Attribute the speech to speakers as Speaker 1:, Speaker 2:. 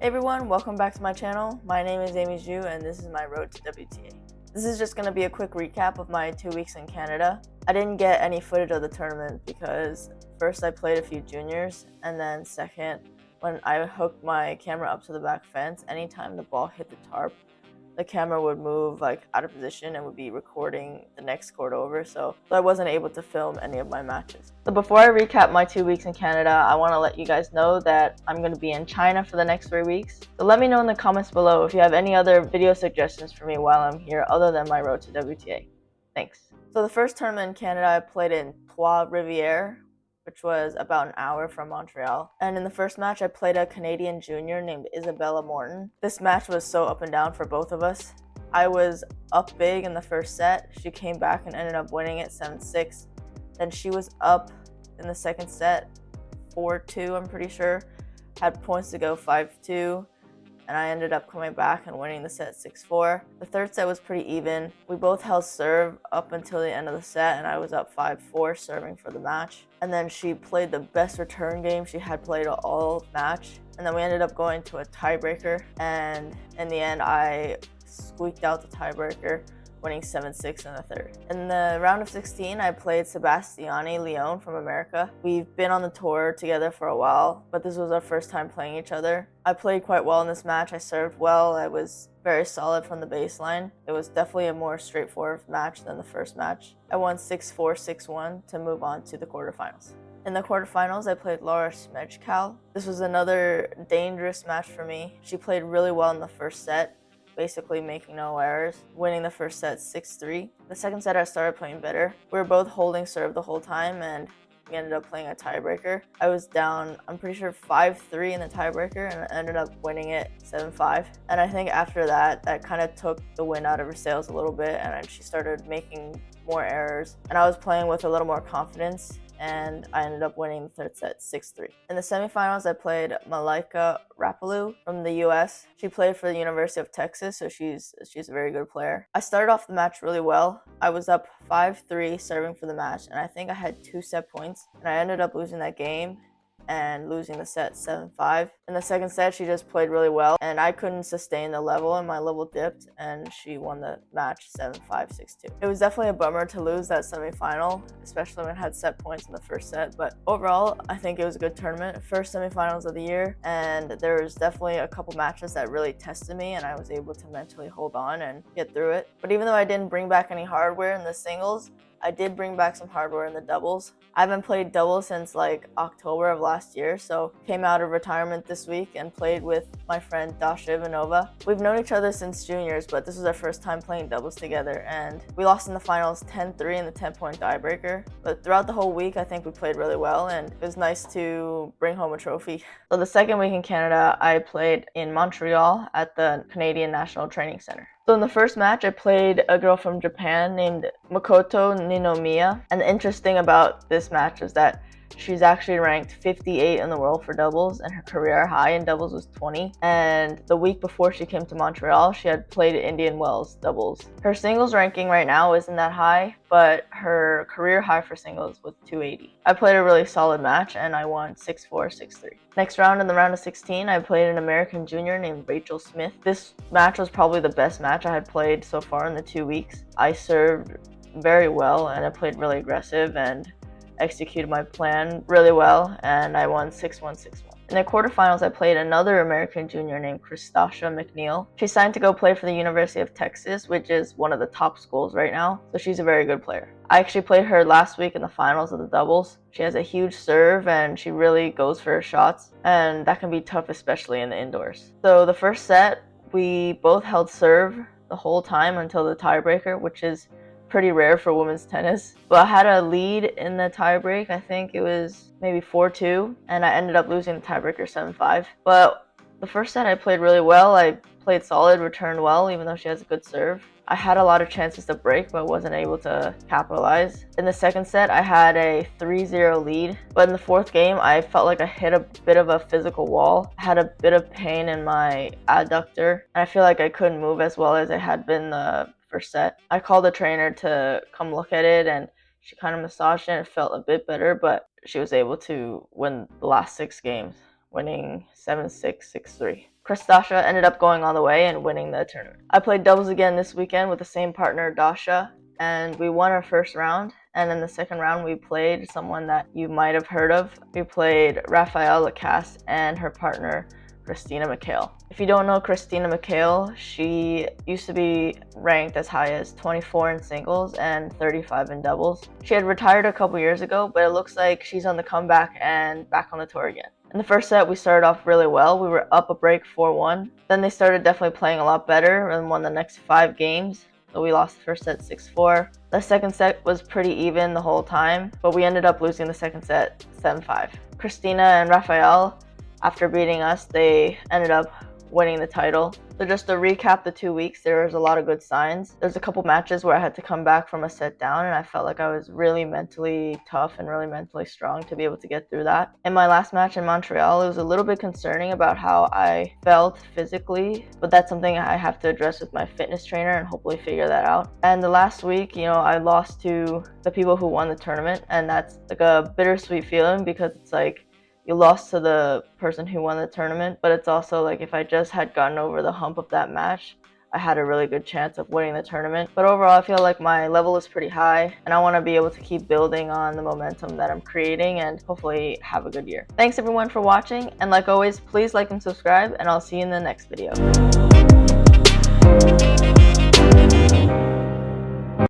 Speaker 1: Hey everyone, welcome back to my channel. My name is Amy Zhu and this is my road to WTA. This is just going to be a quick recap of my 2 weeks in Canada. I didn't get any footage of the tournament because first I played a few juniors, and then second, when I hooked my camera up to the back fence, anytime the ball hit the tarp, the camera would move out of position and would be recording the next court over, so I wasn't able to film any of my matches. So before I recap my 2 weeks in Canada, I want to let you guys know that I'm going to be in China for the next 3 weeks. So let me know in the comments below if you have any other video suggestions for me while I'm here other than my road to WTA. Thanks. So the first tournament in Canada I played in Trois-Rivières, which was about an hour from Montreal. And in the first match, I played a Canadian junior named Isabella Morton. This match was so up and down for both of us. I was up big in the first set. She came back and ended up winning it 7-6. Then she was up in the second set 4-2, I'm pretty sure. Had points to go 5-2. And I ended up coming back and winning the set 6-4. The third set was pretty even. We both held serve up until the end of the set, and I was up 5-4 serving for the match. And then she played the best return game she had played all match. And then we ended up going to a tiebreaker, and in the end I squeaked out the tiebreaker, winning 7-6 in the third. In the round of 16, I played Sebastiani Leone from America. We've been on the tour together for a while, but this was our first time playing each other. I played quite well in this match. I served well. I was very solid from the baseline. It was definitely a more straightforward match than the first match. I won 6-4, 6-1 to move on to the quarterfinals. In the quarterfinals, I played Laura Smejkal. This was another dangerous match for me. She played really well in the first set, basically making no errors, winning the first set 6-3. The second set I started playing better. We were both holding serve the whole time, and we ended up playing a tiebreaker. I was down, I'm pretty sure 5-3 in the tiebreaker, and I ended up winning it 7-5. And I think after that, that kind of took the wind out of her sails a little bit, and she started making more errors. And I was playing with a little more confidence, and I ended up winning the third set 6-3. In the semifinals, I played Malaika Rapalou from the US. She played for the University of Texas, so she's a very good player. I started off the match really well. I was up 5-3 serving for the match, and I think I had 2 set points, and I ended up losing that game and losing the set 7-5. In the second set, she just played really well, and I couldn't sustain the level, and my level dipped, and she won the match 7-5, 6-2. It was definitely a bummer to lose that semifinal, especially when I had set points in the first set, but overall, I think it was a good tournament. First semifinals of the year, and there was definitely a couple matches that really tested me, and I was able to mentally hold on and get through it. But even though I didn't bring back any hardware in the singles, I did bring back some hardware in the doubles. I haven't played doubles since October of last year, so came out of retirement this week and played with my friend Dasha Ivanova. We've known each other since juniors, but this was our first time playing doubles together, and we lost in the finals 10-3 in the 10-point tiebreaker. But throughout the whole week, I think we played really well, and it was nice to bring home a trophy. So the second week in Canada, I played in Montreal at the Canadian National Training Center. So in the first match, I played a girl from Japan named Makoto Ninomiya. And the interesting about this match is that she's actually ranked 58 in the world for doubles, and her career high in doubles was 20. And the week before she came to Montreal, she had played Indian Wells doubles. Her singles ranking right now isn't that high, but her career high for singles was 280. I played a really solid match, and I won 6-4, 6-3. Next round, in the round of 16, I played an American junior named Rachel Smith. This match was probably the best match I had played so far in the 2 weeks. I served very well, and I played really aggressive and executed my plan really well, and I won 6-1, 6-1. In the quarterfinals, I played another American junior named Christasha McNeil. She signed to go play for the University of Texas, which is one of the top schools right now, so she's a very good player. I actually played her last week in the finals of the doubles. She has a huge serve, and she really goes for her shots, and that can be tough, especially in the indoors. So the first set, we both held serve the whole time until the tiebreaker, which is pretty rare for women's tennis. But I had a lead in the tiebreak. I think it was maybe 4-2, and I ended up losing the tiebreaker 7-5. But the first set I played really well. I played solid, returned well, even though she has a good serve. I had a lot of chances to break, but wasn't able to capitalize. In the second set, I had a 3-0 lead, but in the fourth game, I felt like I hit a bit of a physical wall. I had a bit of pain in my adductor, and I feel like I couldn't move as well as I had been the first set. I called the trainer to come look at it, and she kind of massaged it and it felt a bit better, but she was able to win the last 6 games, winning 7-6, 6-3. Dasha ended up going all the way and winning the tournament. I played doubles again this weekend with the same partner, Dasha, and we won our first round. And in the second round, we played someone that you might have heard of. We played Rafael Lacasse and her partner, Christina McHale. If you don't know Christina McHale, she used to be ranked as high as 24 in singles and 35 in doubles. She had retired a couple years ago, but it looks like she's on the comeback and back on the tour again. In the first set, we started off really well. We were up a break 4-1. Then they started definitely playing a lot better and won the next 5 games. So we lost the first set 6-4. The second set was pretty even the whole time, but we ended up losing the second set 7-5. Christina and Rafael, after beating us, they ended up winning the title. So just to recap the 2 weeks, there was a lot of good signs. There's a couple matches where I had to come back from a set down, and I felt like I was really mentally tough and really mentally strong to be able to get through that. In my last match in Montreal, it was a little bit concerning about how I felt physically, but that's something I have to address with my fitness trainer and hopefully figure that out. And the last week, I lost to the people who won the tournament, and that's like a bittersweet feeling because it's like, you lost to the person who won the tournament, but it's also like if I just had gotten over the hump of that match, I had a really good chance of winning the tournament. But overall, I feel like my level is pretty high, and I want to be able to keep building on the momentum that I'm creating and hopefully have a good year. Thanks everyone for watching, and like always, please like and subscribe, and I'll see you in the next video.